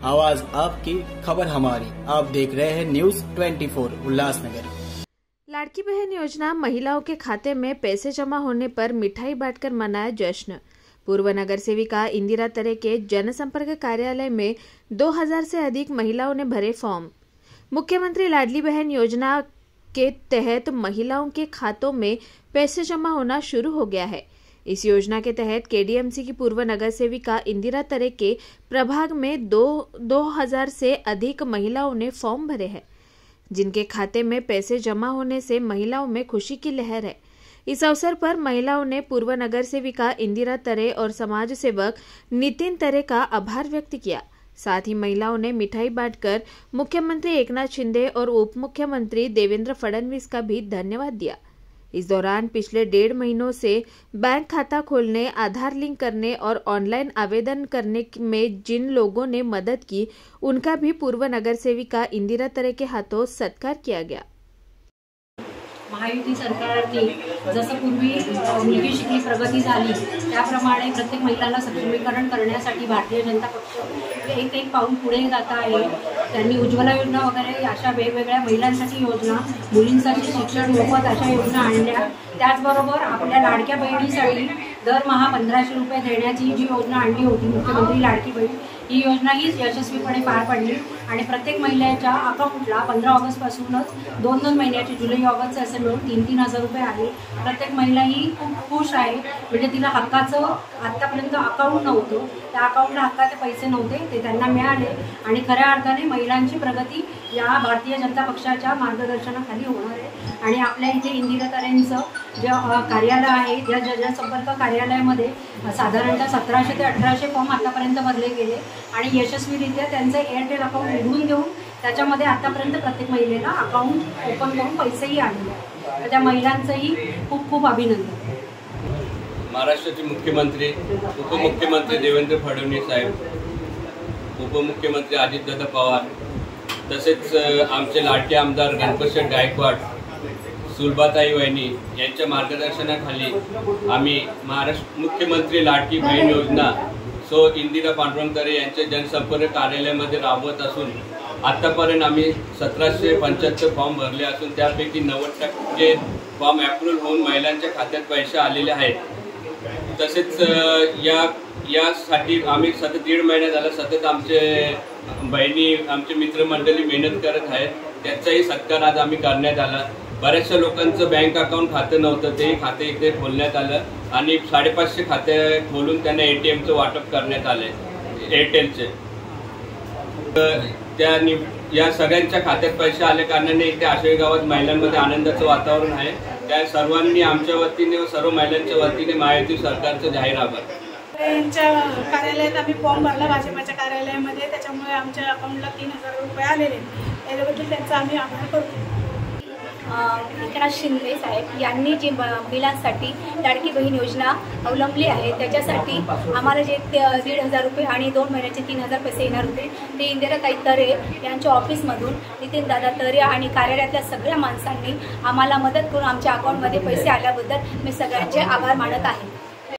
आवाज आपकी, खबर हमारी। आप देख रहे हैं न्यूज 24 उल्लासनगर। लाड़की बहन योजना महिलाओं के खाते में पैसे जमा होने पर मिठाई बांटकर मनाया जश्न। पूर्व नगर सेविका इंदिरा तरे के जनसंपर्क कार्यालय में 2000 से अधिक महिलाओं ने भरे फॉर्म। मुख्यमंत्री लाडली बहन योजना के तहत महिलाओं के खातों में पैसे जमा होना शुरू हो गया है। इस योजना के तहत केडीएमसी की पूर्व नगर सेविका इंदिरा तरे के प्रभाग में 2000 से अधिक महिलाओं ने फॉर्म भरे हैं, जिनके खाते में पैसे जमा होने से महिलाओं में खुशी की लहर है। इस अवसर पर महिलाओं ने पूर्व नगर सेविका इंदिरा तरे और समाज सेवक नितिन तरे का आभार व्यक्त किया। साथ ही महिलाओं ने मिठाई बांटकर मुख्यमंत्री एकनाथ शिंदे और उप मुख्यमंत्री देवेंद्र फडणवीस का भी धन्यवाद दिया। इस दौरान पिछले 1.5 महीनों से बैंक खाता खोलने, आधार लिंक करने और ऑनलाइन आवेदन करने में जिन लोगों ने मदद की, उनका भी पूर्व नगर सेविका इंदिरा तरे के हाथों सत्कार किया गया। महायुती सरकारने जसं पूर्वी मुलगी शिकली प्रगती झाली, त्याप्रमाणे प्रत्येक महिलांना सक्षमीकरण करण्यासाठी भारतीय जनता पक्ष एक पाऊल पुढे जात आहे। त्यांनी उज्ज्वला योजना वगैरे अशा वेगवेगळ्या महिलांसाठी योजना, मुलींसाठी शिक्षण मोफत अशा योजना आणल्या। त्याचबरोबर आपल्या लाडक्या बहिणीसाठी दरमहा 1500 रुपये देण्याची जी योजना आणली होती मुख्यमंत्री लाडकी बहीण, ही योजना ही यशस्वीपणे पार पडली आणि प्रत्येक महिलेच्या अकाउंटला 15 ऑगस्टपासूनच 2-2 महिन्याचे जुलै ऑगस्टचे असे मिळून 3-3 हजार रुपये आले। प्रत्येक महिला ही खूप खुश आहे, म्हणजे तिला हक्काचं आतापर्यंत अकाउंट नव्हतं, त्या अकाउंटला हक्काचे पैसे नव्हते, ते त्यांना मिळाले आणि खऱ्या अर्थाने महिलांची प्रगती या भारतीय जनता पक्षाच्या मार्गदर्शनाखाली होणार आहे। आणि आपल्या इथे इंदिरा तरेंचं जे कार्यालय आहे, या जनसंपर्क कार्यालयामध्ये साधारणतः 1700 ते 1800 फॉर्म आतापर्यंत भरले गेले आणि यशस्वीरित्या त्यांचं एअरटेल अकाउंट उघडून देऊन त्याच्यामध्ये आतापर्यंत प्रत्येक महिलेला अकाउंट ओपन करून पैसेही आले। तर त्या महिलांचंही खूप खूप अभिनंदन। महाराष्ट्राचे मुख्यमंत्री, उपमुख्यमंत्री देवेंद्र फडणवीस साहेब, उपमुख्यमंत्री अजितदादा पवार, तसेच आमचे लाडके आमदार गणपतशेठ गायकवाड, सुलभाताई वहिनी यांच्या मार्गदर्शनाखाली आम्ही महाराष्ट्र मुख्यमंत्री लाडकी बहीण योजना सो इंदिरा पांडुरंग तरे यांच्या जनसंपर्क कार्यालयामध्ये राबवत असून आतापर्यंत आम्ही 1775 फॉर्म भरले असून त्यापैकी 90% फॉर्म अप्रूव्ह होऊन महिलांच्या खात्यात पैसे आलेले आहेत। तसेच यासाठी आम्ही सतत 1.5 महिना झाला सतत आमचे बहिणी, आमचे मित्रमंडळी मेहनत करत आहेत, त्याचाही सत्कार आज आम्ही करण्यात आला। बऱ्याचशा लोकांचं बँक अकाउंट खातं नव्हतं, तेही खाते इथे खोलण्यात आलं आणि 550 खाते खोलून त्यांना ATMचं वाटप करण्यात आलं एअरटेलचे। या सगळ्यांच्या खात्यात पैसे आले कारणाने इथे आशय गावात महिलांमध्ये आनंदाचं वातावरण आहे। त्या सर्वांनी आमच्या वतीने व सर्व महिलांच्या वतीने महायुती सरकारचं जाहीर आभार। यांच्या कार्यालयात आम्ही फॉर्म भरला भाजपाच्या कार्यालयामध्ये, त्याच्यामुळे आमच्या अकाउंटला 3000 रुपये आलेले, त्याच्याबद्दल त्यांचा आम्ही आभार करतो। एकनाथ शिंदे साहेब यांनी जी महिलांसाठी लाडकी बहीण योजना अवलंबली आहे, त्याच्यासाठी आम्हाला जे 1500 रुपये आणि 2 महिन्याचे 3000 पैसे येणार होते, ते इंदिराताई तरे यांच्या ऑफिसमधून नितीन दादा तरे आणि कार्यालयातल्या सगळ्या माणसांनी आम्हाला मदत करून आमच्या अकाउंटमध्ये पैसे आल्याबद्दल मी सगळ्यांचे आभार मानत आहे।